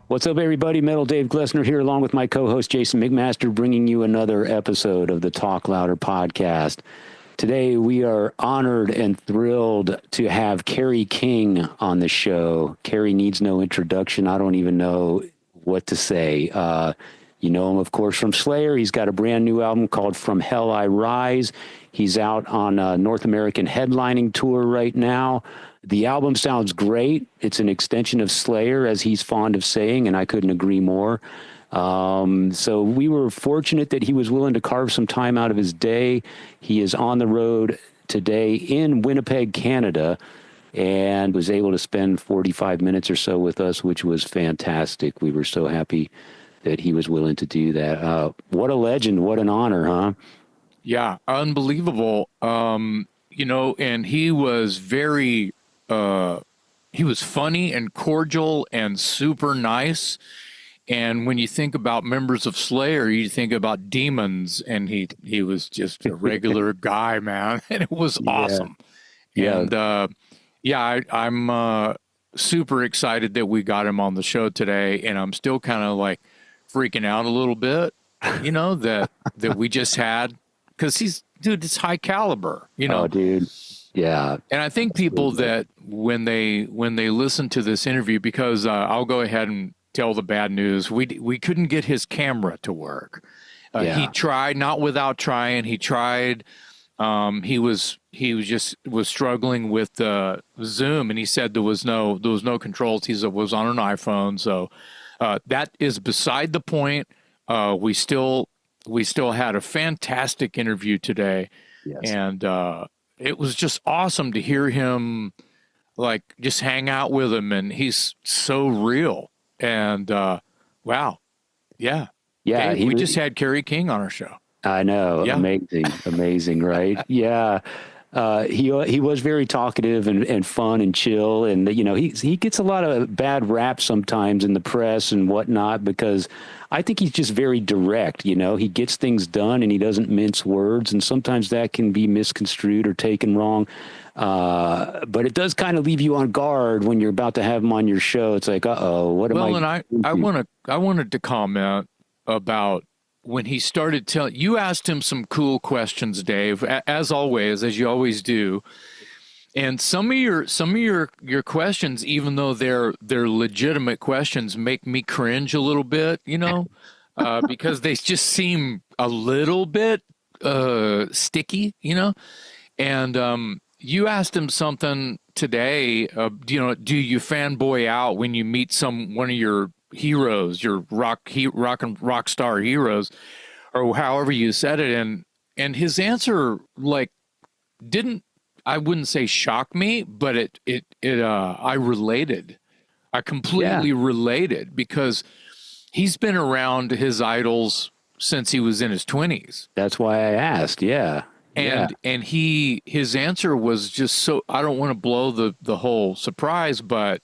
What's up, everybody? Metal Dave Glessner here, along with my co-host Jason McMaster, bringing you another episode of the Talk Louder podcast. Today, we are honored and thrilled to have Kerry King on the show. Kerry needs no introduction. I don't even know what to say. You know him, of course, from Slayer. He's got a brand new album called From Hell I Rise. He's out on a North American headlining tour right now. The album sounds great. It's an extension of Slayer, as he's fond of saying, and I couldn't agree more. So we were fortunate that he was willing to carve some time out of his day. He is on the road today in Winnipeg, Canada, and was able to spend 45 minutes or so with us, which was fantastic. We were so happy that he was willing to do that. What a legend. What an honor, huh? Yeah, unbelievable. And he was he was funny and cordial and super nice. And when you think about members of Slayer, you think about demons, and he was just a regular guy, man. And it was awesome. Yeah. And I'm super excited that we got him on the show today. And I'm still kind of like freaking out a little bit, that we just had, because it's high caliber, Oh, dude. Yeah. And I think people that when they listen to this interview, because I'll go ahead and tell the bad news, we couldn't get his camera to work. He tried, not without trying. He tried. He was struggling with Zoom, and he said there was no controls. He said it was on an iPhone. So that is beside the point. We still had a fantastic interview today. Yes. And it was just awesome to hear him, like, just hang out with him, and he's so real. And wow, yeah. Hey, we just had Kerry King on our show. I know. Yeah. Amazing, right? Yeah. He was very talkative and fun and chill, and he gets a lot of bad rap sometimes in the press and whatnot, because I think he's just very direct. He gets things done and he doesn't mince words, and sometimes that can be misconstrued or taken wrong. But it does kind of leave you on guard when you're about to have him on your show. It's like, what am I? Well, and I wanted to comment about when he started telling. You asked him some cool questions, Dave, as always, as you always do. And some of your questions, even though they're legitimate questions, make me cringe a little bit, because they just seem a little bit sticky, And you asked him something today. Do you fanboy out when you meet one of your heroes, your rock star heroes, or however you said it? And his answer, like, I wouldn't say shock me, but I related. I completely related, because he's been around his idols since he was in his 20s. That's why I asked. Yeah. And his answer was just so, I don't want to blow the whole surprise, but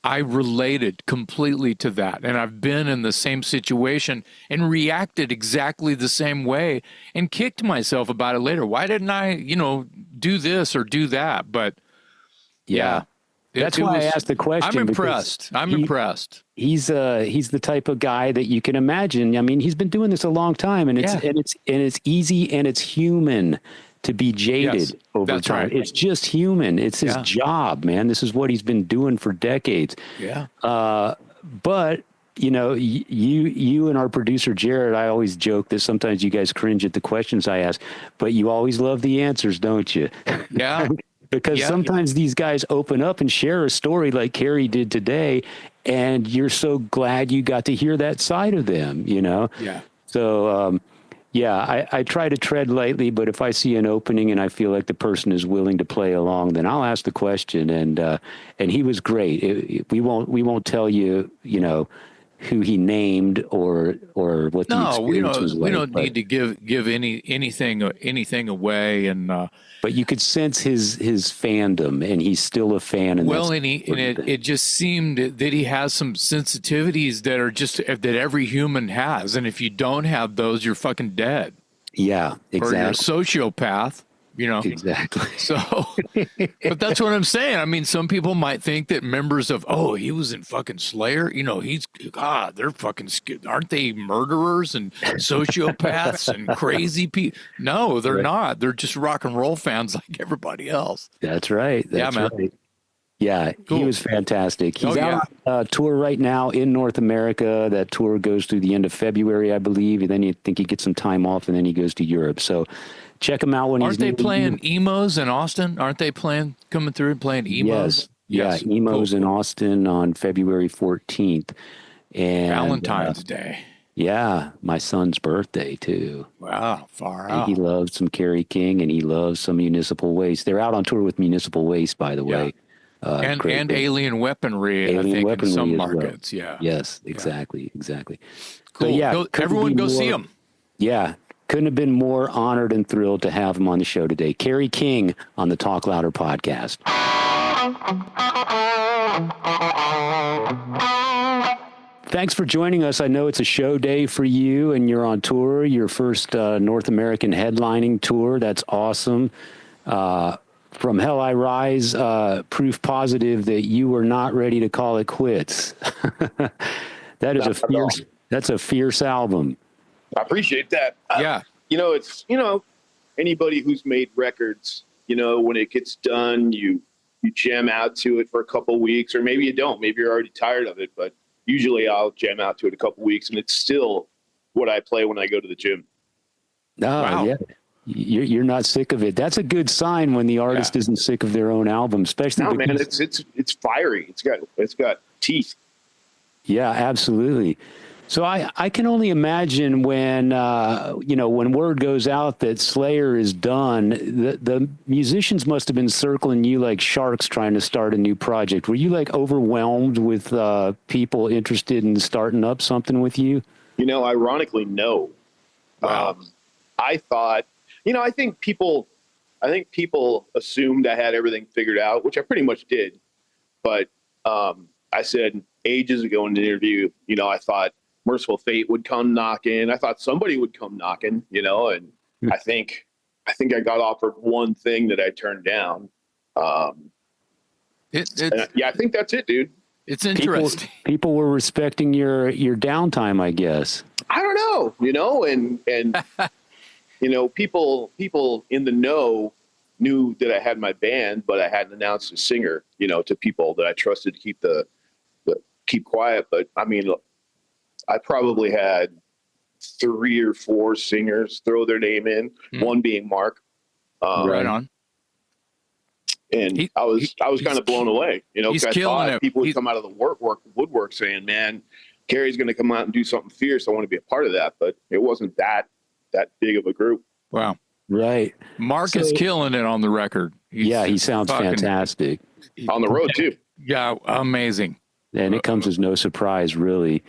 I related completely to that. And I've been in the same situation and reacted exactly the same way and kicked myself about it later. Why didn't I, do this or do that? But yeah. That's why I asked the question. I'm impressed. Impressed. He's the type of guy that you can imagine. I mean, he's been doing this a long time, and it's easy and it's human to be jaded over time. Right. It's just human. It's his job, man. This is what he's been doing for decades. Yeah. But you and our producer Jared, I always joke that sometimes you guys cringe at the questions I ask, but you always love the answers, don't you? Yeah. Because sometimes these guys open up and share a story like Kerry did today, and you're so glad you got to hear that side of them, Yeah. So, I try to tread lightly, but if I see an opening and I feel like the person is willing to play along, then I'll ask the question. And he was great. We won't tell you, who he named or what the experience was like. We don't need to give anything away. And but you could sense his fandom, and he's still a fan. And it just seemed that he has some sensitivities that are just that every human has, and if you don't have those, you're fucking dead. Yeah, exactly. Or you're a sociopath. you know? Exactly. So, but that's what I'm saying. I mean, some people might think that members of, oh, he was in fucking Slayer. You know, God, they're fucking, aren't they murderers and sociopaths and crazy people? No, they're not. They're just rock and roll fans like everybody else. That's right. That's man. right. Yeah, Cool. he was fantastic. He's Oh, yeah. out on tour right now in North America. That tour goes through the end of February, I believe. And then you think he gets some time off, and then he goes to Europe. So check him out when Aren't he's they playing emos in Austin? Aren't they coming through and playing emos? Yes. Yeah, emos Cool. in Austin on February 14th. And Valentine's Day. Yeah, my son's birthday too. Wow, far And out. he loves some Kerry King, and he loves some Municipal Waste. They're out on tour with Municipal Waste, by the way. And Alien Weaponry, I think, in some markets. Well. Yeah. Yes, exactly. Cool. So, yeah, Everyone go see him. Yeah. Couldn't have been more honored and thrilled to have him on the show today. Kerry King on the Talk Louder podcast. Thanks for joining us. I know it's a show day for you, and you're on tour, your first North American headlining tour. That's awesome. From Hell I Rise, proof positive that you were not ready to call it quits. That's a fierce album. I appreciate that. Yeah. Anybody who's made records, when it gets done, you jam out to it for a couple weeks, or maybe you don't. Maybe you're already tired of it, but usually I'll jam out to it a couple weeks, and it's still what I play when I go to the gym. Wow. Yeah. You're not sick of it. That's a good sign when the artist isn't sick of their own album, especially. No, man, it's fiery. It's got teeth. Yeah, absolutely. So I can only imagine when when word goes out that Slayer is done, the musicians must have been circling you like sharks trying to start a new project. Were you like overwhelmed with people interested in starting up something with you? Ironically, no. Wow. I thought, I think people assumed I had everything figured out, which I pretty much did. But I said ages ago in an interview, I thought Merciful Fate would come knocking. I thought somebody would come knocking, and I think I got offered one thing that I turned down. I think that's it, dude. It's interesting. People were respecting your downtime, I guess. I don't know, and people in the know knew that I had my band, but I hadn't announced a singer, to people that I trusted to keep quiet. But I mean, look, I probably had 3 or 4 singers throw their name in, one being Mark. Right on. And I was kind of blown away, He's because I killing thought it. people would come out of the woodwork saying, man, Kerry's going to come out and do something fierce. I want to be a part of that. But it wasn't that big of a group. Wow. Right. Mark is killing it on the record. He sounds fantastic. On the road, too. Yeah, amazing. And it comes as no surprise, really.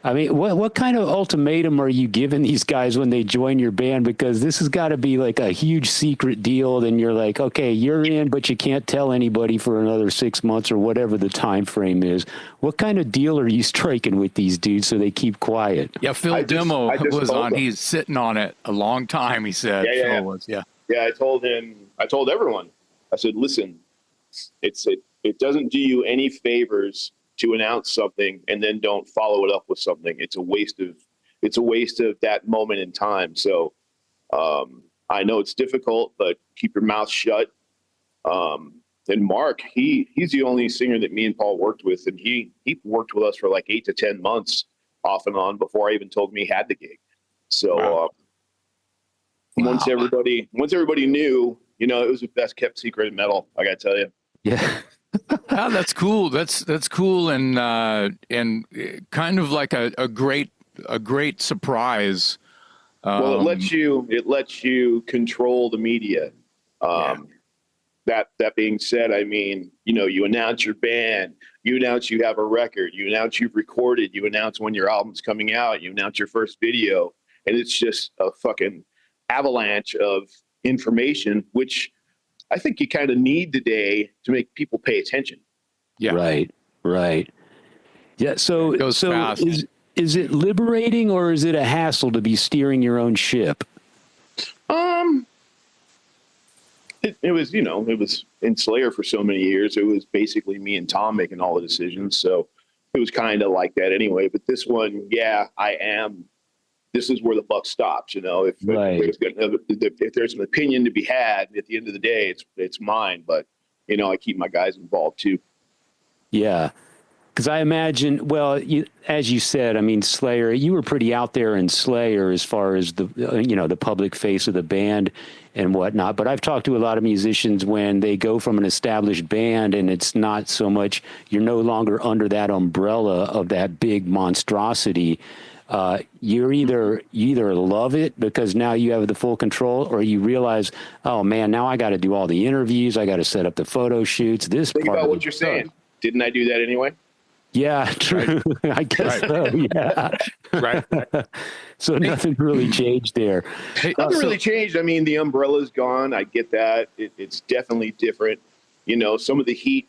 I mean, what kind of ultimatum are you giving these guys when they join your band? Because this has got to be like a huge secret deal. Then you're like, okay, you're in, but you can't tell anybody for another 6 months or whatever the time frame is. What kind of deal are you striking with these dudes so they keep quiet? Yeah, Phil Demo was on. Them. He's sitting on it a long time, he said. Yeah. Yeah, I told everyone. I said, listen, it doesn't do you any favors to announce something and then don't follow it up with something. It's a waste of that moment in time. So I know it's difficult, but keep your mouth shut. And Mark, he's the only singer that me and Paul worked with, and he worked with us for like 8 to 10 months off and on before I even told him he had the gig. So once everybody knew, it was the best kept secret in metal, I gotta tell you. Yeah. Yeah, that's cool. That's cool, and kind of like a great surprise. Well, it lets you control the media. That being said, I mean, you announce your band, you announce you have a record, you announce you've recorded, you announce when your album's coming out, you announce your first video, and it's just a fucking avalanche of information, which I think you kind of need today to make people pay attention. Yeah. Right. Yeah. So fast. Is it liberating or is it a hassle to be steering your own ship? it was, it was in Slayer for so many years. It was basically me and Tom making all the decisions. So it was kind of like that anyway. But this one, yeah, I am. This is where the buck stops. If, Right. if there's an opinion to be had, at the end of the day, it's mine. But I keep my guys involved too. Yeah. Because I imagine, well, as you said, I mean, Slayer, you were pretty out there in Slayer as far as the, the public face of the band and whatnot. But I've talked to a lot of musicians when they go from an established band and it's not so much, you're no longer under that umbrella of that big monstrosity. You either love it because now you have the full control, or you realize, oh man, now I got to do all the interviews. I got to set up the photo shoots. Think about what you're saying. Didn't I do that anyway? Yeah, true. Right. I guess so. Yeah. Right. So nothing really changed there. Nothing really changed. I mean, the umbrella's gone. I get that. It's definitely different. Some of the heat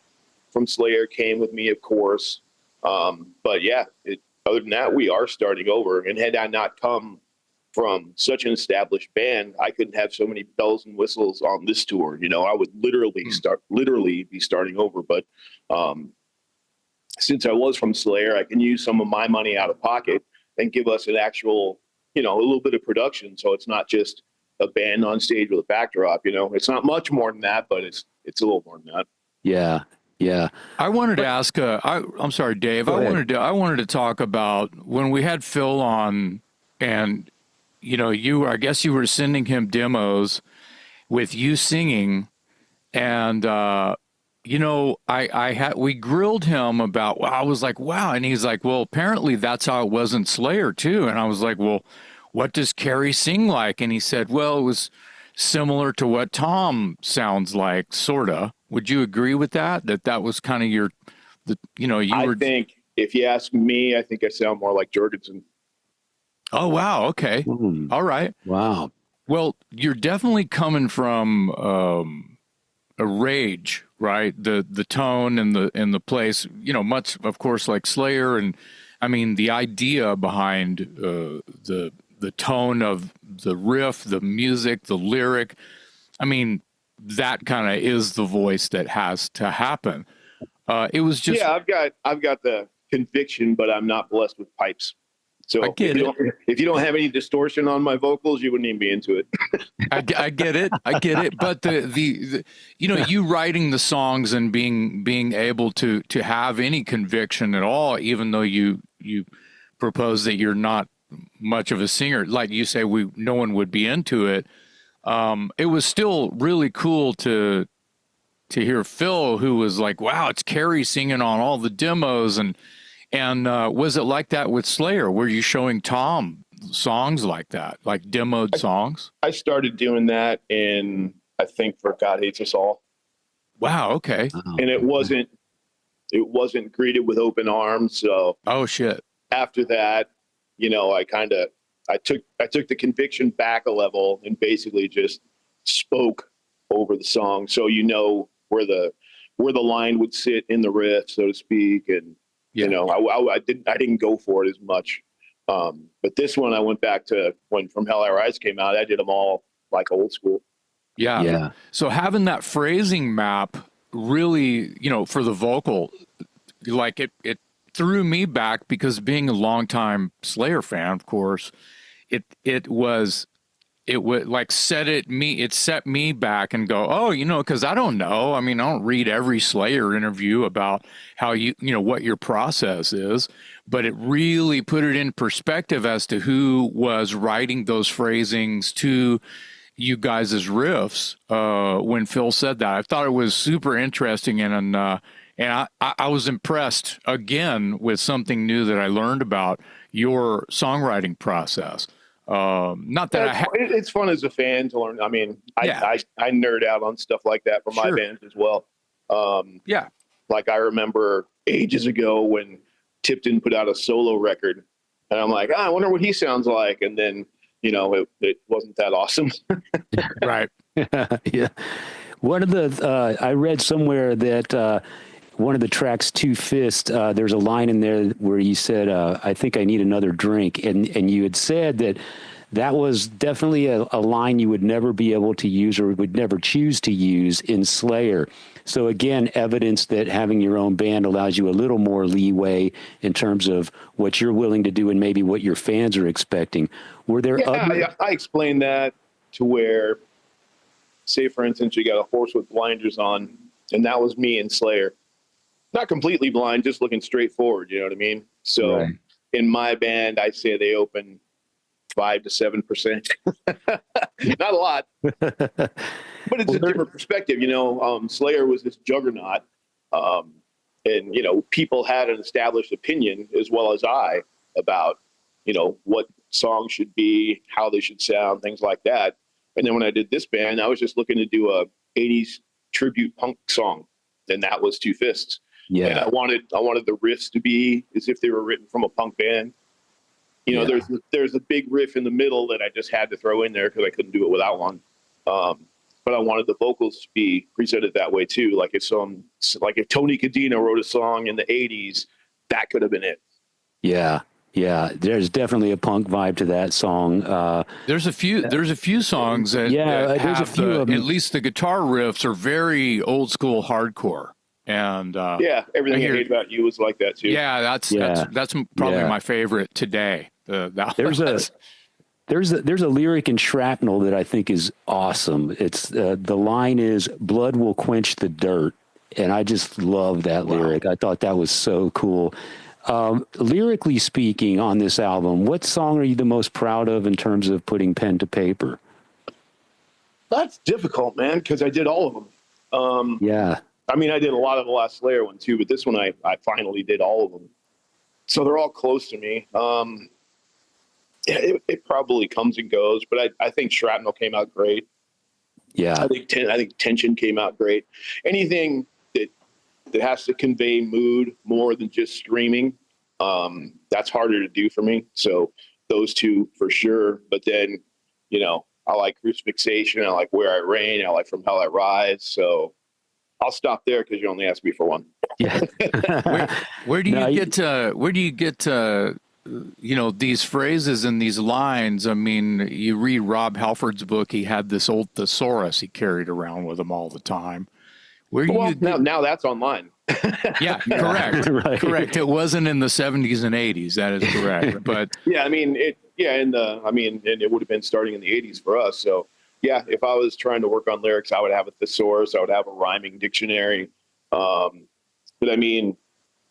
from Slayer came with me, of course. But yeah, other than that, we are starting over. And had I not come from such an established band, I couldn't have so many bells and whistles on this tour. I would literally be starting over. But since I was from Slayer, I can use some of my money out of pocket and give us an actual, a little bit of production. So it's not just a band on stage with a backdrop. It's not much more than that, but it's a little more than that. Yeah. Yeah. I wanted to ask, I'm sorry, Dave. I wanted to talk about when we had Phil on, and I guess you were sending him demos with you singing, and we grilled him about. Well, I was like, wow, and he's like, well, apparently that's how it was in Slayer too, and I was like, well, what does Kerry sing like? And he said, well, it was similar to what Tom sounds like, sorta. Would you agree with that? That was kind of I think if you ask me, I think I sound more like Jorgensen. Oh, wow. Okay. All right. Wow. Well, you're definitely coming from a rage, right? The tone and the place, much, of course, like Slayer. And I mean, the idea behind the tone of the riff, the music, the lyric. I mean, that kind of is the voice that has to happen. It was just, yeah, I've got the conviction, but I'm not blessed with pipes. So if you don't have any distortion on my vocals, you wouldn't even be into it. I get it. But the you writing the songs and being able to have any conviction at all, even though you propose that you're not much of a singer, like you say, no one would be into it. It was still really cool to hear Phil, who was like, wow, it's Kerry singing on all the demos. And was it like that with Slayer? Were you showing Tom songs like that, like demoed songs? I started doing that I think, for God Hates Us All. Wow. Okay. And it wasn't greeted with open arms. So oh shit. After that, I took the conviction back a level and basically just spoke over the song. So where the line would sit in the riff, so to speak. And, I didn't go for it as much. But this one, I went back to when From Hell I Rise came out. I did them all like old school. Yeah. Yeah. So having that phrasing map really, for the vocal, like it threw me back, because being a longtime Slayer fan, of course, it would like set me back and go, oh, because I don't know. I mean, I don't read every Slayer interview about how what your process is, but it really put it in perspective as to who was writing those phrasings to you guys as riffs. When Phil said that, I thought it was super interesting, and I was impressed again with something new that I learned about your songwriting process. Not that it's fun as a fan to learn. I mean, I nerd out on stuff like that for my bands as well. Like I remember ages ago when Tuten put out a solo record, and I'm like, I wonder what he sounds like. And then, it wasn't that awesome. Right. Yeah. One of the, I read somewhere that, one of the tracks, Two Fist, there's a line in there where you said, I think I need another drink. And you had said that was definitely a line you would never be able to use or would never choose to use in Slayer. So again, evidence that having your own band allows you a little more leeway in terms of what you're willing to do and maybe what your fans are expecting. Were there other... I explained that to where, say, for instance, you got a horse with blinders on, and that was me in Slayer. Not completely blind, just looking straight forward, you know what I mean? So Right. in my band, I say they open 5 to 7%. Not a lot, but it's a different perspective. You know, Slayer was this juggernaut, and, you know, people had an established opinion as well as I about, you know, what songs should be, how they should sound, things like that. And then when I did this band, I was just looking to do a 80s tribute punk song, and that was Two Fists. Yeah. And I wanted the riffs to be as if they were written from a punk band. You know, there's a big riff in the middle that I just had to throw in there because I couldn't do it without one. But I wanted the vocals to be presented that way too. Like if Tony Cadena wrote a song in the 80s, that could have been it. Yeah. Yeah. There's definitely a punk vibe to that song. There's a few songs that, that there's a have few of them. at least the guitar riffs are very old school hardcore. And everything I hate about you was like that too. Yeah, that's probably my favorite today. There's a lyric in Shrapnel that I think is awesome. It's the line is "Blood will quench the dirt," and I just love that lyric. I thought that was so cool. Lyrically speaking, on this album, what song are you the most proud of in terms of putting pen to paper? That's difficult, man, because I did all of them. Yeah. I mean, I did a lot of the last Slayer one too, but this one I finally did all of them. So they're all close to me. It probably comes and goes, but I think Shrapnel came out great. Yeah. I think Tension came out great. Anything that has to convey mood more than just screaming, that's harder to do for me. So those two for sure. But then, you know, I like Crucifixation. I like Where I Reign. I like From Hell I Rise. So I'll stop there because you only asked me for one. Yeah. Where do you get you know, these phrases and these lines? I mean, you read Rob Halford's book. He had this old thesaurus he carried around with him all the time. Where do you now that's online. Yeah, correct. Right. Correct. It wasn't in the 70s and 80s. That is correct. But yeah, I mean and it would have been starting in the 80s for us. So yeah, if I was trying to work on lyrics, I would have a thesaurus. I would have a rhyming dictionary. But I mean,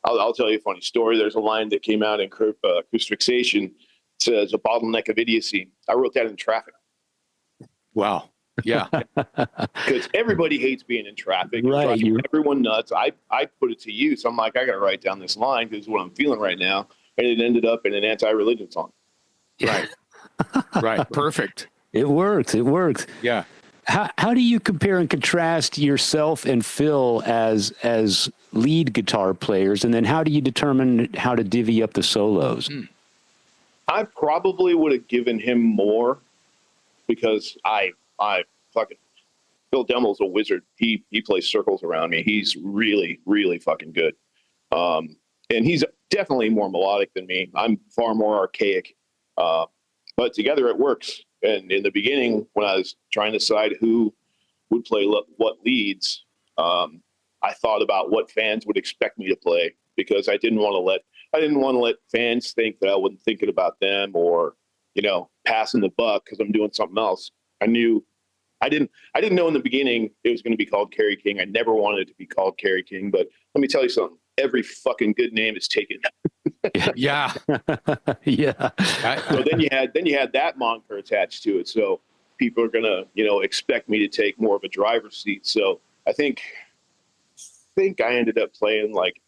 I'll tell you a funny story. There's a line that came out in Crucifixation. It says, "A bottleneck of idiocy." I wrote that in traffic. wow. Yeah. Because everybody hates being in traffic. Right. Everyone nuts. I put it to use. I'm like, I got to write down this line because it's what I'm feeling right now. And it ended up in an anti-religion song. Right. Right. Perfect. It works. It works. Yeah. How do you compare and contrast yourself and Phil as lead guitar players, and then how do you determine how to divvy up the solos? I probably would have given him more because I fucking Phil Demel's a wizard. He plays circles around me. He's really, really fucking good. And he's definitely more melodic than me. I'm far more archaic. But together it works. And in the beginning, when I was trying to decide who would play what leads, I thought about what fans would expect me to play because I didn't want to let fans think that I wasn't thinking about them or, you know, passing the buck because I'm doing something else. I didn't know in the beginning it was going to be called Kerry King. I never wanted it to be called Kerry King, but let me tell you something. Every fucking good name is taken. Yeah. Yeah. So then you had that moniker attached to it. So people are gonna, you know, expect me to take more of a driver's seat. So I think I ended up playing like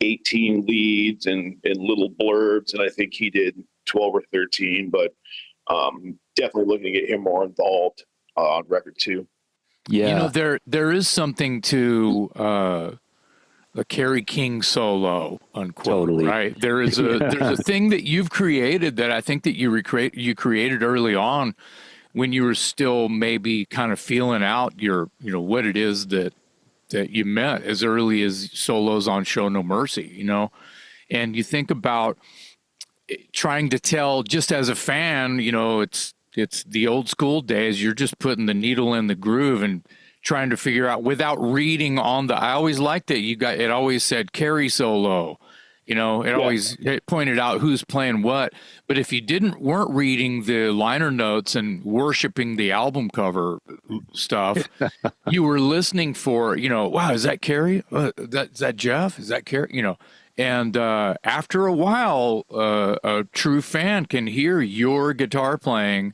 18 leads and little blurbs, and I think he did 12 or 13. But definitely looking to get him more involved on record too. Yeah. You know, there is something to a Kerry King solo, unquote. Totally. Right. There's a thing that you've created that I think that you created early on when you were still maybe kind of feeling out your, you know, what it is that you meant as early as solos on Show No Mercy, you know, and you think about trying to tell, just as a fan, it's the old school days. You're just putting the needle in the groove and trying to figure out without reading on I always liked it. It always said Kerry solo. It pointed out who's playing what. But if you weren't reading the liner notes and worshiping the album cover stuff, you were listening for, wow, is that Kerry? Is that Jeff? Is that Kerry? And after a while, a true fan can hear your guitar playing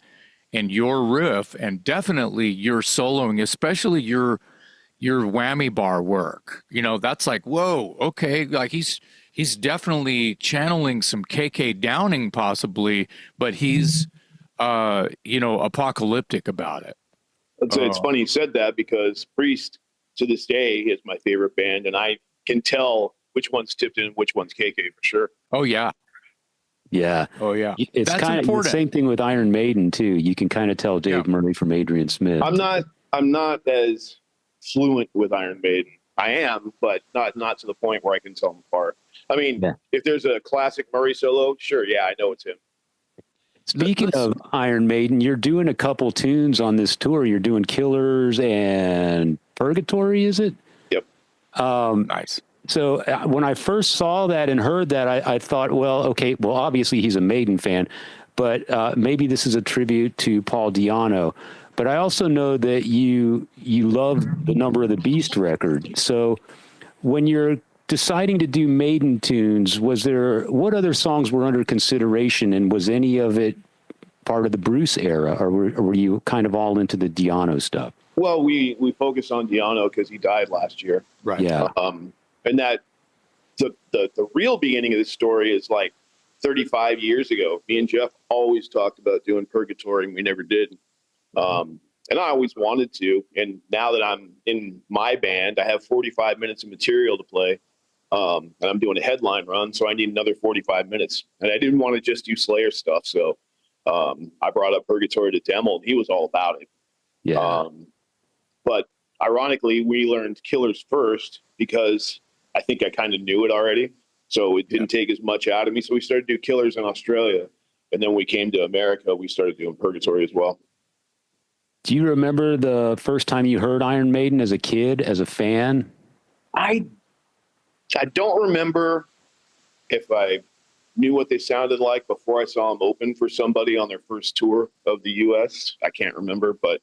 and your riff, and definitely your soloing, especially your whammy bar work. That's like, whoa, okay, like he's definitely channeling some KK Downing possibly, but he's apocalyptic about it. It's funny you said that, because Priest to this day is my favorite band, and I can tell which one's Tuten and which one's KK for sure. Oh yeah. Yeah. Oh yeah. It's That's kind of important. the same thing with Iron Maiden too. You can kind of tell Dave Murray from Adrian Smith. I'm not as fluent with Iron Maiden. I am, but not to the point where I can tell them apart. I mean, if there's a classic Murray solo, sure, yeah, I know it's him. Speaking of Iron Maiden, you're doing a couple tunes on this tour. You're doing Killers and Purgatory, is it? Yep. Nice. So when I first saw that and heard that, I thought, well, okay, well, obviously he's a Maiden fan, but maybe this is a tribute to Paul Di'Anno. But I also know that you love the Number of the Beast record. So when you're deciding to do Maiden tunes, what other songs were under consideration, and was any of it part of the Bruce era, or were you kind of all into the Di'Anno stuff? Well, we focused on Di'Anno because he died last year. Right. Yeah. And that the real beginning of this story is like 35 years ago. Me and Jeff always talked about doing Purgatory, and we never did. And I always wanted to. And now that I'm in my band, I have 45 minutes of material to play. And I'm doing a headline run, so I need another 45 minutes. And I didn't want to just do Slayer stuff, so I brought up Purgatory to Demo, and he was all about it. Yeah. But ironically, we learned Killers first because I think I kind of knew it already. So it didn't take as much out of me. So we started to do Killers in Australia. And then we came to America, we started doing Purgatory as well. Do you remember the first time you heard Iron Maiden as a kid, as a fan? I don't remember if I knew what they sounded like before I saw them open for somebody on their first tour of the U.S. I can't remember, but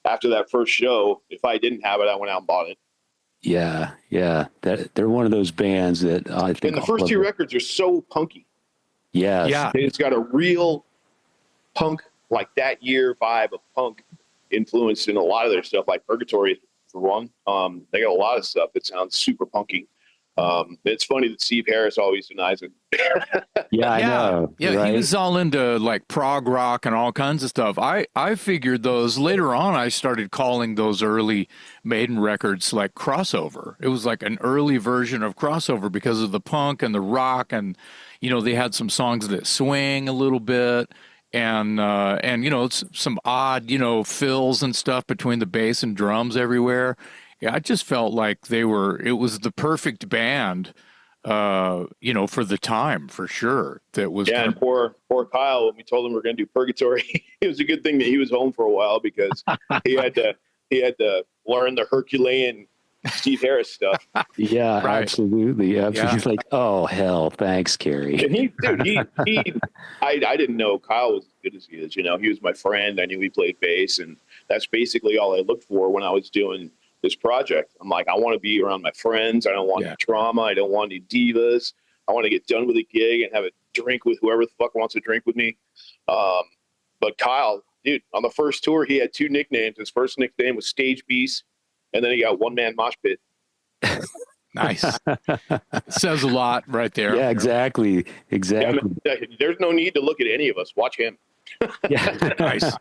after that first show, if I didn't have it, I went out and bought it. Yeah. They're one of those bands that I think. And the first two records are so punky. Yes. Yeah. It's got a real punk, like that year vibe of punk influenced in a lot of their stuff, like Purgatory for one. They got a lot of stuff that sounds super punky. It's funny that Steve Harris always denies it. Yeah, I know. Yeah, right? he was all into like prog rock and all kinds of stuff. I figured those later on. I started calling those early Maiden records like crossover. It was like an early version of crossover because of the punk and the rock, and they had some songs that swing a little bit, and it's some odd fills and stuff between the bass and drums everywhere. Yeah, I just felt like it was the perfect band, for the time, for sure. That was. Yeah, and poor Kyle, when we told him we are going to do Purgatory, it was a good thing that he was home for a while, because he had to learn the Herculean Steve Harris stuff. Yeah, Right. absolutely. Yeah. He's like, oh, hell, thanks, Kerry. And I didn't know Kyle was as good as he is. He was my friend. I knew he played bass, and that's basically all I looked for when I was doing this project. I'm like, I want to be around my friends. I don't want any drama. I don't want any divas. I want to get done with a gig and have a drink with whoever the fuck wants to drink with me. But Kyle, dude, on the first tour, he had two nicknames. His first nickname was Stage Beast, and then he got One Man Mosh Pit. Nice. Says a lot right there. Yeah, exactly. Yeah, man, there's no need to look at any of us. Watch him. Yeah. Nice.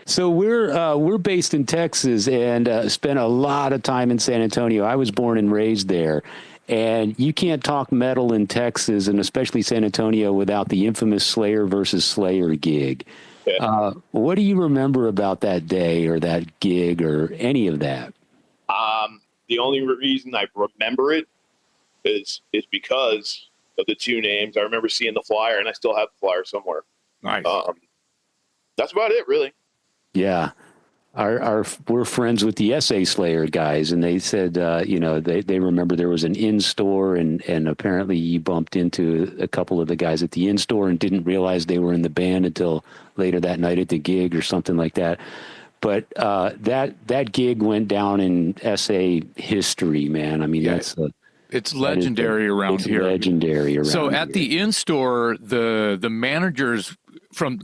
So we're based in Texas and spent a lot of time in San Antonio. I was born and raised there, and you can't talk metal in Texas, and especially San Antonio, without the infamous Slayer versus Slayer gig. Yeah. What do you remember about that day or that gig or any of that? The only reason I remember it is because of the two names. I remember seeing the flyer, and I still have the flyer somewhere. Nice. That's about it, really. Yeah. We're friends with the Essay Slayer guys, and they said, they remember there was an in-store, and apparently you bumped into a couple of the guys at the in-store and didn't realize they were in the band until later that night at the gig or something like that. But that gig went down in Essay history, man. I mean, it's legendary around here. Legendary around So at here. the in-store, the managers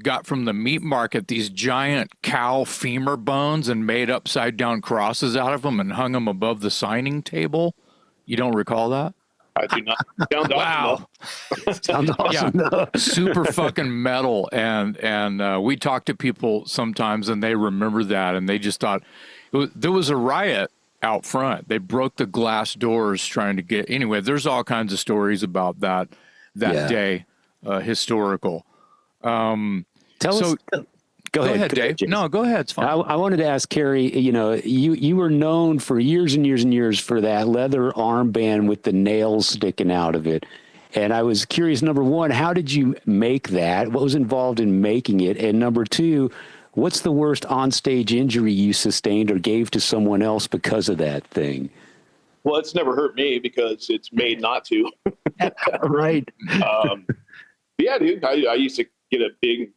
got from the meat market these giant cow femur bones and made upside down crosses out of them and hung them above the signing table. You don't recall that? I do not. Sounds Wow. Sounds awesome. Yeah, super fucking metal. And we talk to people sometimes, and they remember that, and they just thought there was a riot out front. They broke the glass doors trying to get. Anyway, there's all kinds of stories about that day, historical. Tell us. Go ahead, Dave. Jason. No, go ahead. It's fine. I wanted to ask Kerry, you were known for years and years and years for that leather armband with the nails sticking out of it. And I was curious, number one, how did you make that? What was involved in making it? And number two, what's the worst onstage injury you sustained or gave to someone else because of that thing? Well, it's never hurt me because it's made not to. Right. Yeah, dude, I used to get a big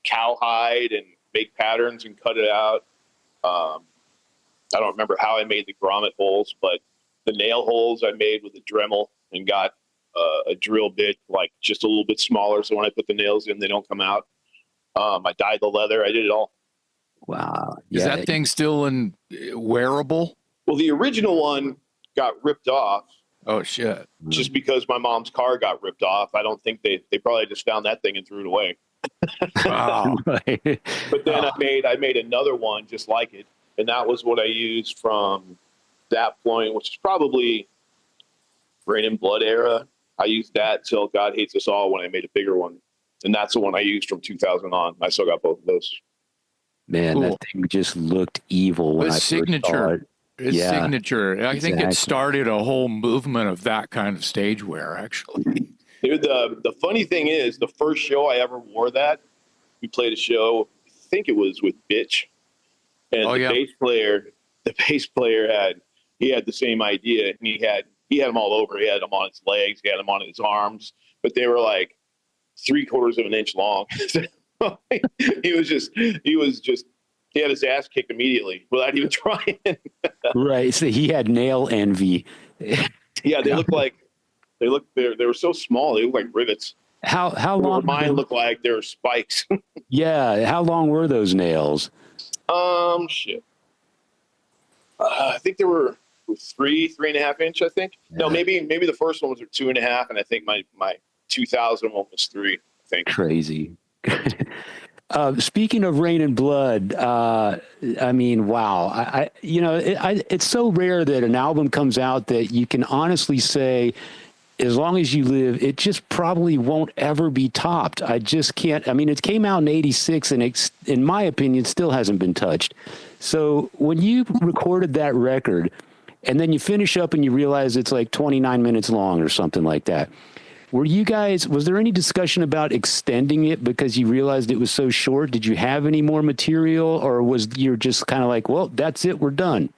cowhide and make patterns and cut it out. I don't remember how I made the grommet holes, but the nail holes I made with a Dremel and got a drill bit, like just a little bit smaller. So when I put the nails in, they don't come out. I dyed the leather. I did it all. Wow. Is that thing still wearable? Well, the original one got ripped off. Oh, shit. Just because my mom's car got ripped off. I don't think they probably just found that thing and threw it away. Wow. Right. But then I made another one just like it. And that was what I used from that point, which is probably Rain and Blood era. I used that till God Hates Us All when I made a bigger one. And that's the one I used from 2000 on. I still got both of those. Man, Cool. that thing just looked evil when I first saw it. It's signature. I think it started a whole movement of that kind of stage wear, actually. Dude, the funny thing is, the first show I ever wore that, we played a show, I think it was with Bitch. And bass player had the same idea. And he had them all over. He had them on his legs. He had them on his arms. But they were like 3/4 of an inch long. He had his ass kicked immediately without even trying. Right. So he had nail envy. Yeah, they were so small. They looked like rivets. How long? Mine looked like they were spikes. Yeah. How long were those nails? Shit. I think they were 3.5 inch. I think. Yeah. No, maybe the first one was 2.5, and I think my 2000 one was 3. I think. Crazy. Speaking of Rain and Blood, I mean, wow. It's so rare that an album comes out that you can honestly say, as long as you live, it just probably won't ever be topped. I just can't. I mean, it came out in '86, and in my opinion, still hasn't been touched. So when you recorded that record, and then you finish up and you realize it's like 29 minutes long or something like that, was there any discussion about extending it because you realized it was so short? Did you have any more material, or was you're just kind of like, well, that's it, we're done?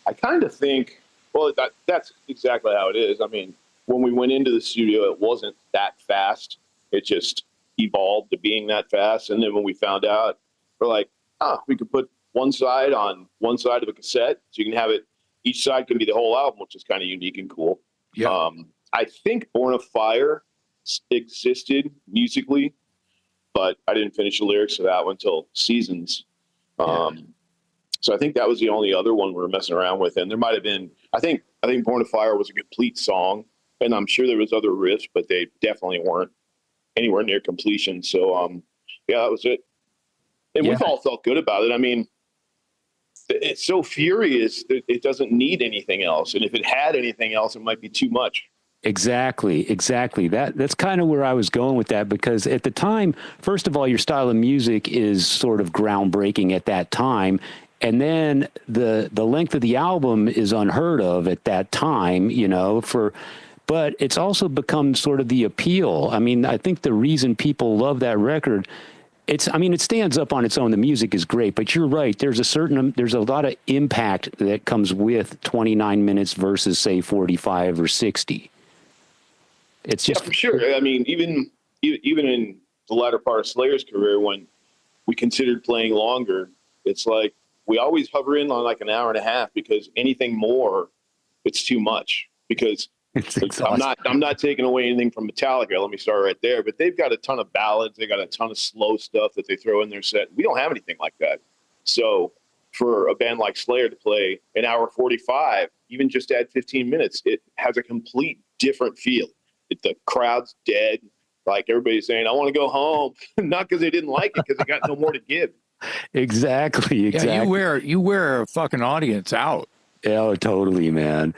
I kind of think, well, that's exactly how it is. I mean, when we went into the studio, it wasn't that fast. It just evolved to being that fast. And then when we found out, we're like, we could put one side on one side of a cassette. So you can have it, each side can be the whole album, which is kind of unique and cool. Yeah. I think Born of Fire existed musically, but I didn't finish the lyrics of that one until Seasons. So I think that was the only other one we were messing around with. And there might have been, I think Born of Fire was a complete song, and I'm sure there was other riffs, but they definitely weren't anywhere near completion. So, that was it. And we've all felt good about it. I mean, it's so furious that it doesn't need anything else. And if it had anything else, it might be too much. Exactly. That's kind of where I was going with that, because at the time, first of all, your style of music is sort of groundbreaking at that time. And then the length of the album is unheard of at that time, for but it's also become sort of the appeal. I mean, I think the reason people love that record, it stands up on its own. The music is great, but you're right. There's a lot of impact that comes with 29 minutes versus say 45 or 60. It's just for sure. I mean, even in the latter part of Slayer's career, when we considered playing longer, it's like we always hover in on like an hour and a half, because anything more, it's too much. Because I'm not taking away anything from Metallica. Let me start right there. But they've got a ton of ballads. They got a ton of slow stuff that they throw in their set. We don't have anything like that. So for a band like Slayer to play an hour 45, even just add 15 minutes, it has a complete different feel. The crowd's dead. Like everybody's saying, I want to go home. Not because they didn't like it, because they got no more to give. Exactly. Yeah, you wear a fucking audience out. Oh, totally, man.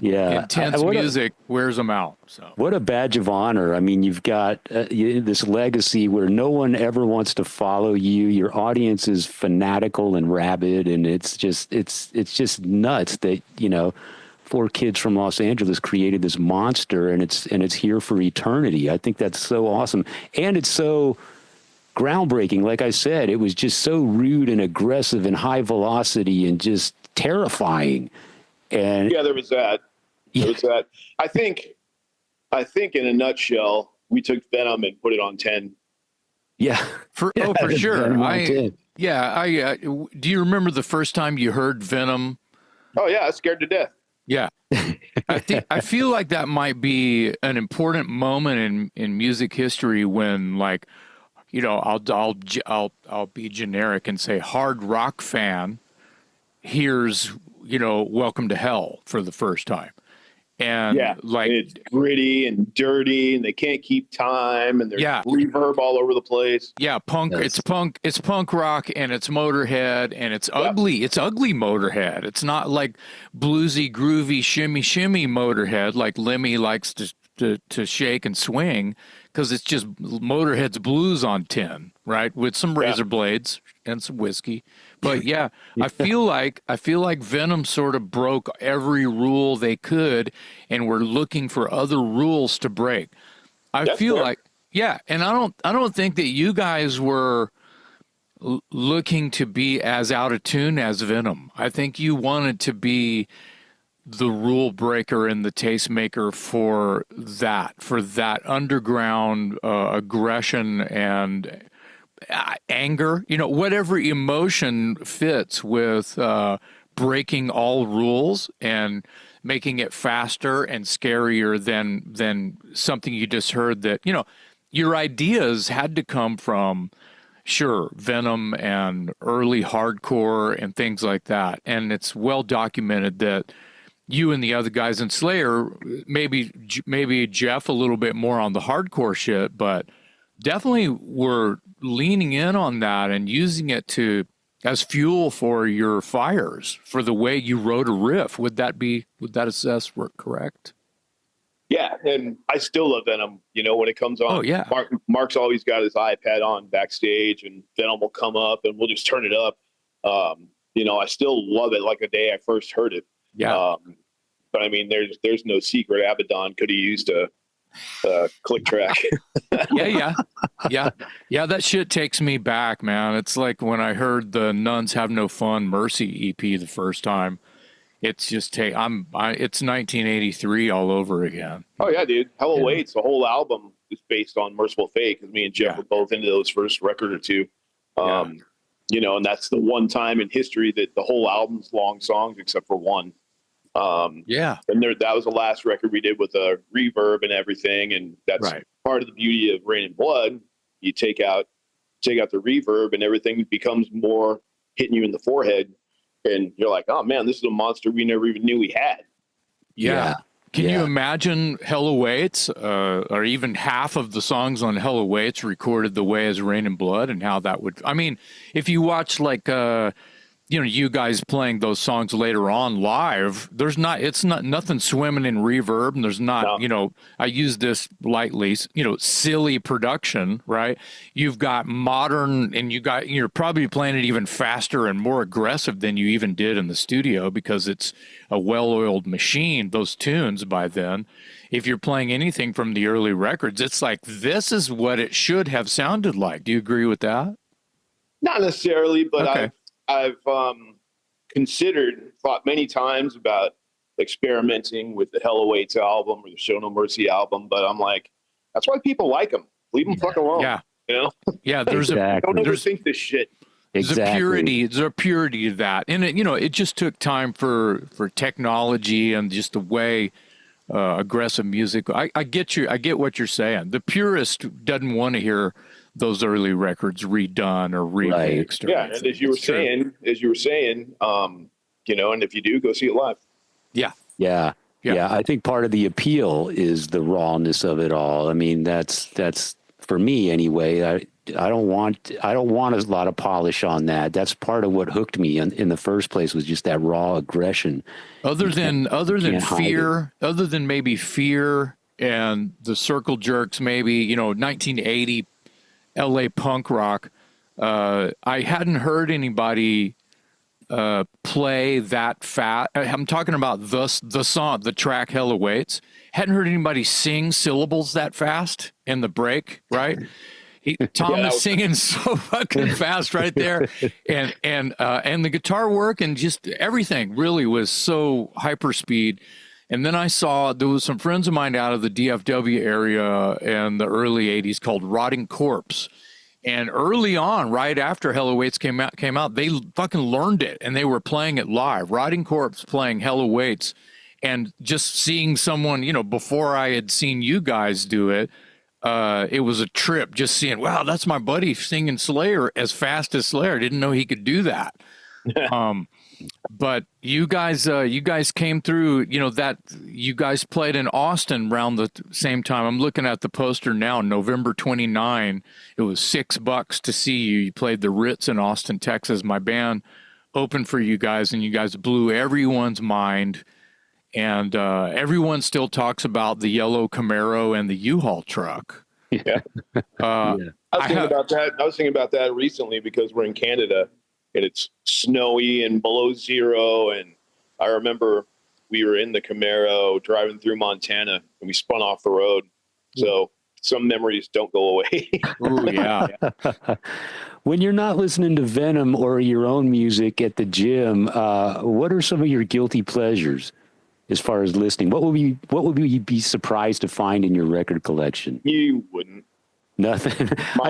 Yeah. Intense music wears them out. So what a badge of honor. I mean, you've got this legacy where no one ever wants to follow you. Your audience is fanatical and rabid, and it's just nuts that, you know, 4 kids from Los Angeles created this monster, and it's here for eternity. I think that's so awesome. And it's so groundbreaking. Like I said, it was just so rude and aggressive and high velocity and just terrifying. And yeah, there was that. I think in a nutshell, we took Venom and put it on 10. Yeah. For sure. Do you remember the first time you heard Venom? Oh yeah, I was scared to death. Yeah. I feel like that might be an important moment in music history when, like, you know, I'll be generic and say hard rock fan hears, you know, Welcome to Hell for the first time. And like, and it's gritty and dirty, and they can't keep time, and there's reverb all over the place. Yeah, punk. Yes. It's punk rock, and it's Motorhead, and it's ugly. It's ugly Motorhead. It's not like bluesy, groovy, shimmy Motorhead like Lemmy likes to shake and swing, because it's just Motorhead's blues on 10, right, with some razor blades and some whiskey. But yeah, I feel like Venom sort of broke every rule they could, and we're looking for other rules to break. I feel like, and I don't think that you guys were looking to be as out of tune as Venom. I think you wanted to be the rule breaker and the tastemaker for that underground aggression and anger, you know, whatever emotion fits with breaking all rules and making it faster and scarier than something you just heard. That, you know, your ideas had to come from, sure, Venom and early hardcore and things like that. And it's well documented that you and the other guys in Slayer, maybe Jeff a little bit more on the hardcore shit, but definitely were leaning in on that and using it as fuel for your fires, for the way you wrote a riff. Would that assess work correct? Yeah, and I still love Venom. You know, when it comes on, Mark's always got his iPad on backstage, and Venom will come up, and we'll just turn it up. You know, I still love it like the day I first heard it. Yeah. But I mean, there's no secret. Abaddon could have used a click track. Yeah. That shit takes me back, man. It's like when I heard the Nuns Have No Fun Mercy EP the first time. It's just it's 1983 all over again. Oh yeah, dude. Hell Awaits, the whole album is based on Merciful Fate, because me and Jeff were both into those first record or two. You know, and that's the one time in history that the whole album's long songs except for one. And that was the last record we did with a reverb and everything, and that's part of the beauty of Rain and Blood. You take out the reverb, and everything becomes more hitting you in the forehead, and you're like, oh man, this is a monster we never even knew we had. Can you imagine Hell Awaits, or even half of the songs on Hell Awaits recorded the way as Rain and Blood, and how that would, I mean, if you watch like you guys playing those songs later on live, it's not nothing swimming in reverb, and there's not, No. I use this lightly, silly production, right? You've got modern, and you're probably playing it even faster and more aggressive than you even did in the studio, because it's a well-oiled machine, those tunes by then. If you're playing anything from the early records, it's like, this is what it should have sounded like. Do you agree with that? Not necessarily, but Okay. I've thought many times about experimenting with the Hell Awaits album or the Show No Mercy album, but I'm like, that's why people like them. Leave them fucking alone. Yeah. Yeah, There's Exactly. don't overthink this shit. There's a purity to that, and it just took time for technology and just the way aggressive music. I get you. I get what you're saying. The purist doesn't want to hear those early records redone or remixed. Or and as you were saying, and if you do, go see it live. Yeah. I think part of the appeal is the rawness of it all. I mean, that's for me anyway. I don't want a lot of polish on that. That's part of what hooked me in the first place, was just that raw aggression. Other than fear, other than maybe fear and the circle jerks, maybe 1980 LA punk rock. I hadn't heard anybody play that fast. I'm talking about the song, the track "Hell Awaits." Hadn't heard anybody sing syllables that fast in the break, right? Tom is singing so fucking fast right there, and the guitar work and just everything really was so hyper speed. And then I saw there was some friends of mine out of the DFW area in the early '80s called Rotting Corpse. And early on, right after Hell Awaits came out, they fucking learned it and they were playing it live. Rotting Corpse playing Hell Awaits, and just seeing someone, before I had seen you guys do it, it was a trip. Just seeing, wow, that's my buddy singing Slayer as fast as Slayer. Didn't know he could do that. But you guys came through, that you guys played in Austin around the same time. I'm looking at the poster now, November 29. It was $6 to see you. You played the Ritz in Austin, Texas. My band opened for you guys, and you guys blew everyone's mind. And everyone still talks about the yellow Camaro and the U-Haul truck. Yeah. I was thinking about that recently, because we're in Canada and it's snowy and below zero. And I remember we were in the Camaro driving through Montana, and we spun off the road. So some memories don't go away. Ooh, yeah. When you're not listening to Venom or your own music at the gym, what are some of your guilty pleasures as far as listening? What would you be surprised to find in your record collection? You wouldn't. Nothing. My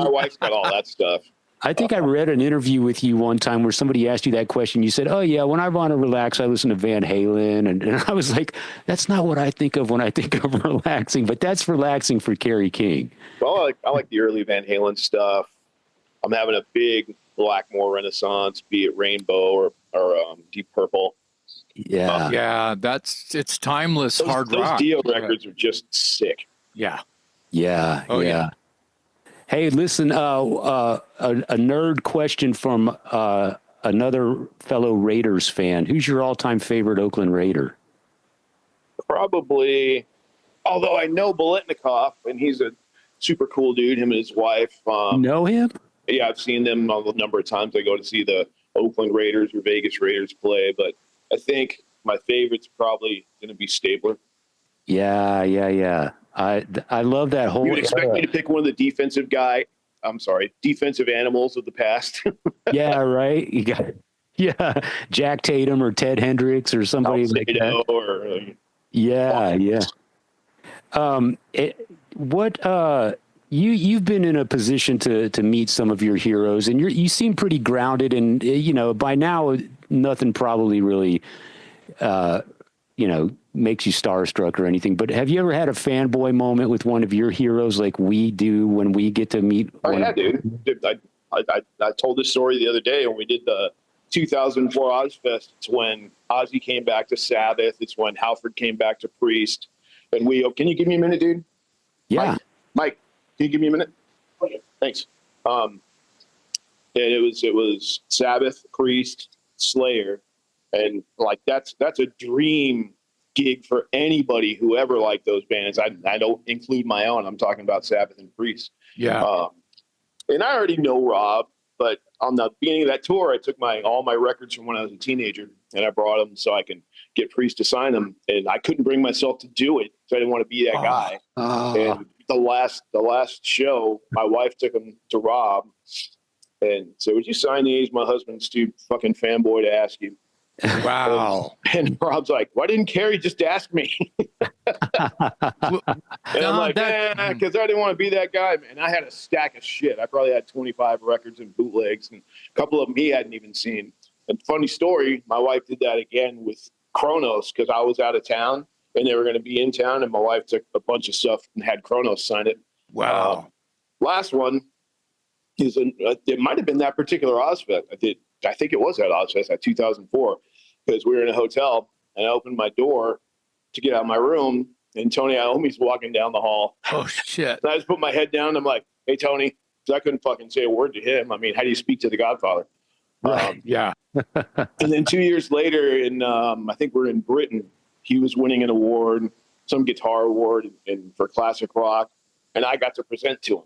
wife's got all that stuff. I think I read an interview with you one time where somebody asked you that question. You said, "Oh yeah, when I want to relax, I listen to Van Halen," and I was like, "That's not what I think of when I think of relaxing." But that's relaxing for Kerry King. Well, I like the early Van Halen stuff. I'm having a big Blackmore renaissance, be it Rainbow or Deep Purple. Yeah, it's timeless hard rock. Those Dio records are just sick. Yeah. Yeah. Hey, listen, a nerd question from another fellow Raiders fan. Who's your all-time favorite Oakland Raider? Probably, although I know Bolitnikoff, and he's a super cool dude, him and his wife. Know him? Yeah, I've seen them a number of times. I go to see the Oakland Raiders or Vegas Raiders play, but I think my favorite's probably going to be Stabler. Yeah. I love that whole. You would expect me to pick one of the defensive animals of the past. Yeah, right. You got Jack Tatum or Ted Hendricks or somebody like that. You've been in a position to meet some of your heroes, and you seem pretty grounded, and by now nothing probably really makes you starstruck or anything. But have you ever had a fanboy moment with one of your heroes like we do when we get to meet? Oh yeah, dude. I told this story the other day when we did the 2004 Ozfest. It's when Ozzy came back to Sabbath. It's when Halford came back to Priest. And can you give me a minute, dude? Yeah. Mike, can you give me a minute? Okay. Thanks. and it was Sabbath, Priest, Slayer, and like that's a dream gig for anybody who ever liked those bands. I don't include my own. I'm talking about Sabbath and Priest. Yeah. And I already know Rob, but on the beginning of that tour, I took all my records from when I was a teenager, and I brought them so I can get Priest to sign them. And I couldn't bring myself to do it, so I didn't want to be that guy. And the last show, my wife took them to Rob and said, "Would you sign these? My husband's too fucking fanboy to ask you." Wow. And Rob's like, "Why didn't Kerry just ask me?" And I'm like, because I didn't want to be that guy. And I had a stack of shit. I probably had 25 records and bootlegs, and a couple of them he hadn't even seen. And funny story, my wife did that again with Kronos because I was out of town and they were going to be in town, and my wife took a bunch of stuff and had Kronos sign it. Wow. Last one is it might have been that particular Ozfest. I think it was at Ozfest at 2004 because we were in a hotel and I opened my door to get out of my room, and Tony Iommi's walking down the hall. Oh shit! And I just put my head down. And I'm like, "Hey, Tony," because I couldn't fucking say a word to him. I mean, how do you speak to the Godfather? Right. Yeah. And then 2 years later, I think we're in Britain. He was winning an award, some guitar award, for classic rock, and I got to present to him.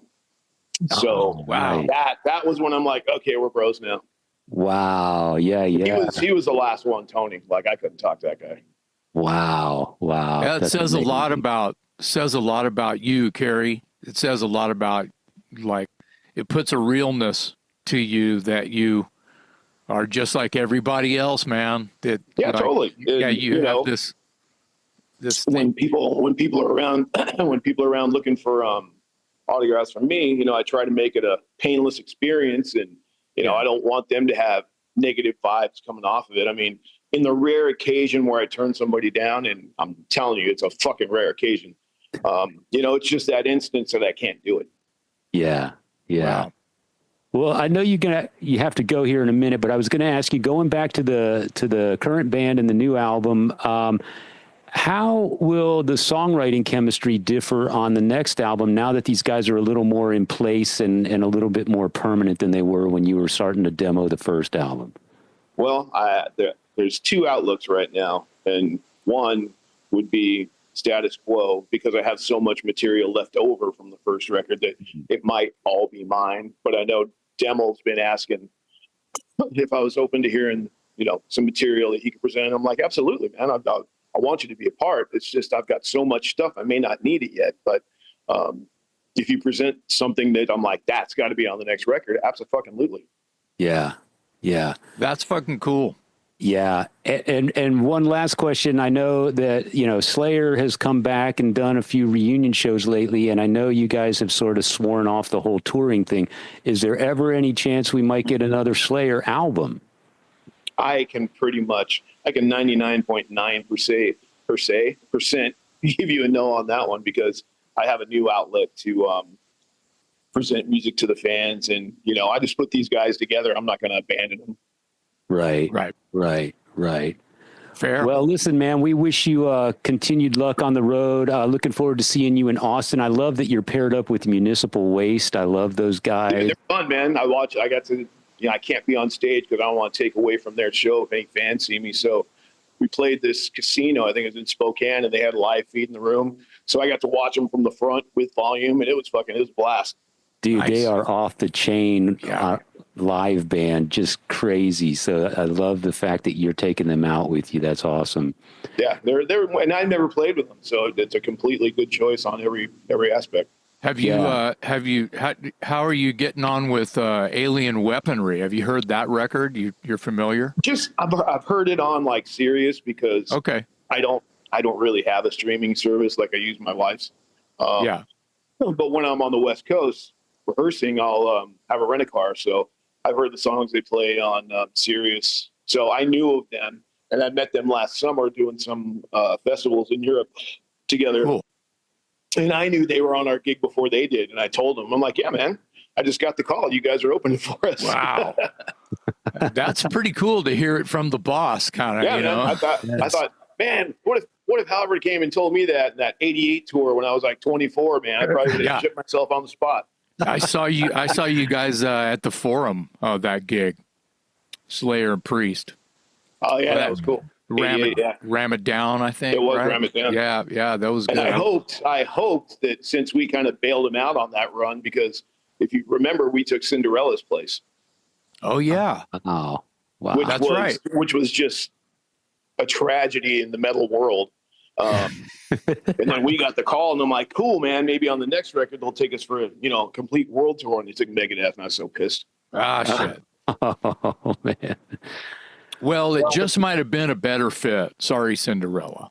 So wow, that was when I'm like, okay, we're bros now. Wow. Yeah. He was the last one, Tony. Like I couldn't talk to that guy. Wow. Yeah, it says a lot about you, Kerry. It says a lot about, like, it puts a realness to you that you are just like everybody else, man. That totally. Yeah, you have this when thing. people are around looking for autographs from me, I try to make it a painless experience, and I don't want them to have negative vibes coming off of it. I mean, in the rare occasion where I turn somebody down, and I'm telling you, it's a fucking rare occasion. It's just that instance that I can't do it. Yeah. Wow. Well, I know you have to go here in a minute, but I was going to ask you, going back to the current band and the new album, how will the songwriting chemistry differ on the next album now that these guys are a little more in place and a little bit more permanent than they were when you were starting to demo the first album? Well, there's two outlooks right now, and one would be status quo because I have so much material left over from the first record that it might all be mine. But I know Demo's been asking if I was open to hearing, some material that he could present. I'm like, absolutely, man. I want you to be a part. It's just I've got so much stuff. I may not need it yet, but if you present something that I'm like, that's got to be on the next record, absolutely. Yeah. That's fucking cool. Yeah. And one last question. I know that, Slayer has come back and done a few reunion shows lately, and I know you guys have sort of sworn off the whole touring thing. Is there ever any chance we might get another Slayer album? I can 99.9% give you a no on that one because I have a new outlet to present music to the fans. And, I just put these guys together. I'm not going to abandon them. Right. Fair. Well, listen, man, we wish you continued luck on the road. Looking forward to seeing you in Austin. I love that you're paired up with Municipal Waste. I love those guys. Yeah, they're fun, man. I can't be on stage because I don't want to take away from their show if any fans see me. So we played this casino, I think it was in Spokane, and they had a live feed in the room. So I got to watch them from the front with volume, and it was a blast. Dude, Nice. They are off the chain live band, just crazy. So I love the fact that you're taking them out with you. That's awesome. Yeah, they're and I've never played with them, so it's a completely good choice on every aspect. How are you getting on with Alien Weaponry? Have you heard that record? You're familiar? Just I've heard it on like Sirius because I don't really have a streaming service like I use my wife's. Yeah. But when I'm on the West Coast rehearsing, I'll have a rent-a-car. So I've heard the songs they play on Sirius. So I knew of them, and I met them last summer doing some festivals in Europe together. Cool. And I knew they were on our gig before they did. And I told them, I'm like, yeah, man, I just got the call. You guys are opening for us. Wow. That's pretty cool to hear it from the boss, kind of, Man, I thought, man, what if Halvard came and told me that in that 88 tour when I was like 24, man, I probably would have shit myself on the spot. I saw you guys at the Forum that gig, Slayer and Priest. Oh yeah, that was cool. Ram it down, I think. It was right? Ram It Down. Yeah, that was good. And I hoped that since we kind of bailed him out on that run, because if you remember, we took Cinderella's place. Oh yeah. Oh, wow. Which was just a tragedy in the metal world. And then we got the call, and I'm like, cool, man, maybe on the next record they'll take us for a complete world tour, and they took Megadeth, and I was so pissed. Shit. Oh man. Well, it just might have been a better fit. Sorry, Cinderella.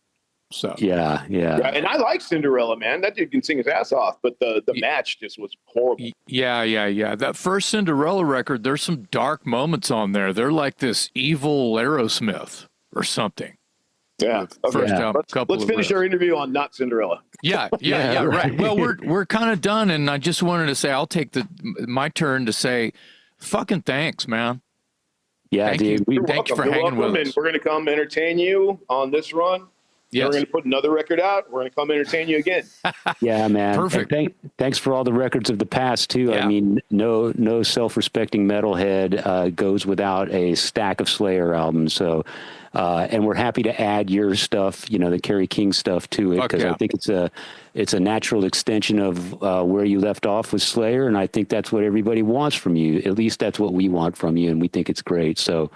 So yeah. And I like Cinderella, man. That dude can sing his ass off, but the match just was horrible. Yeah. That first Cinderella record, there's some dark moments on there. They're like this evil Aerosmith or something. Yeah. First album, let's finish our interview on not Cinderella. Yeah, right. Well, we're kind of done, and I just wanted to say I'll take my turn to say, fucking thanks, man. Yeah, Thank you. Thanks for hanging with us. And we're going to come entertain you on this run. Yes. We're going to put another record out. We're going to come entertain you again. Yeah, man. Perfect. Thanks for all the records of the past, too. Yeah. I mean, no self-respecting metalhead goes without a stack of Slayer albums. So, and we're happy to add your stuff, the Kerry King stuff to it, because I think it's a natural extension of where you left off with Slayer, and I think that's what everybody wants from you. At least that's what we want from you, and we think it's great. So,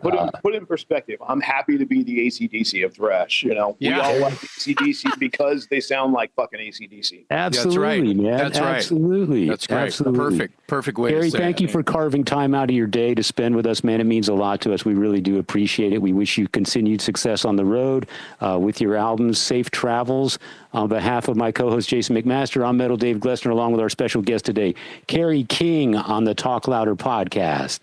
put it in perspective. I'm happy to be the AC/DC of thrash. We all like AC/DC because they sound like fucking AC/DC. Absolutely, man. That's right. Absolutely. That's great. Absolutely. Perfect way Kerry, to say thank you for carving time out of your day to spend with us, man. It means a lot to us. We really do appreciate it. We wish you continued success on the road with your albums. Safe travels. On behalf of my co-host Jason McMaster, I'm Metal Dave Glessner, along with our special guest today, Kerry King on the Talk Louder podcast.